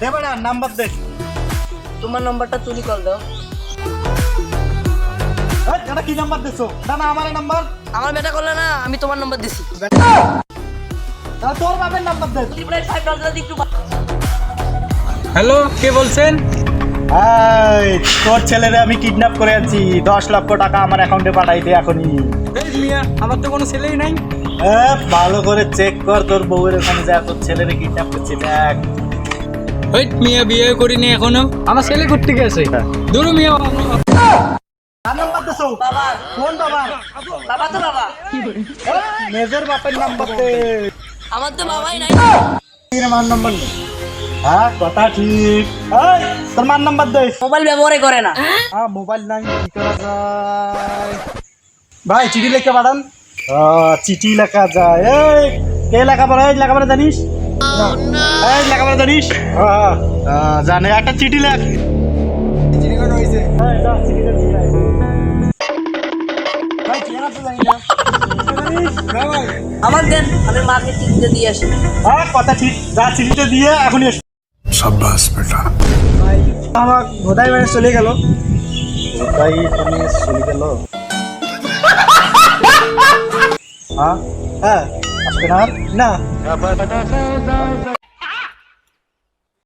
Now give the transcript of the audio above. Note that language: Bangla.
দে বেটা নাম্বার দে। তোমার নাম্বারটা তুমি কল দাও। এই এটা কি নাম্বার দিছো? না না আমার নাম্বার। আমার বেটা করলে না, আমি তোমার নাম্বার দিছি। তাহলে তোর বাপের নাম্বার দে। তুমি প্রায় $5 দিয়ে একটু হ্যালো, কে বলছেন? এই তোর ছেলেরে আমি কিডন্যাপ করে আনছি, 10 লক্ষ টাকা আমার অ্যাকাউন্টে পাঠাই দে এখনই। এই মিয়া, আমার তো কোনো ছেলেই নাই। ভালো করে চেক কর তোর বউয়ের ওখানে যা, তোর ছেলেরে কিডন্যাপ করছি দেখ। ওই মিয়া, বিয়ে করিনি এখনো, আমার ছেলে করতে গেছে। দূর মিয়া। কার নাম্বার দিছো? বাবা। কোন বাবা? বাবা তো বাবা। মেজর বাপের নাম্বার দে। আমার তো বাবাই নাই। মার নাম্বার দে। হ্যাঁ কথা ঠিক। এই তোর মার নাম্বার দে। মোবাইল ব্যবহারই করে না। মোবাইল নাই কি করা যায়? ভাই চিঠি লেখা পাঠান। চিঠি লেখা যায়। এই কে লেখাপড়া? এই লেখাপড়া জানিস? এই লেখাপড়া জানিস? জানে, একটা চিঠি লেখ। চিঠি কোন হইছে? এই যা চিঠিটা দিয়ে আয়। ভাই ঠিকানা তো জানি না। জানিস? না ভাই। আমার দেন, আমি মাকে চিঠিতে দিয়ে আসি। কথা ঠিক, যা চিঠিটা দিয়ে এখনই এসো। शाबाश बेटा। ভাই আমার ভোদাই মানে চলে গেল। ভোদাই মানে চলে গেল। হ্যাঁ হ্যাঁ আসবে না? না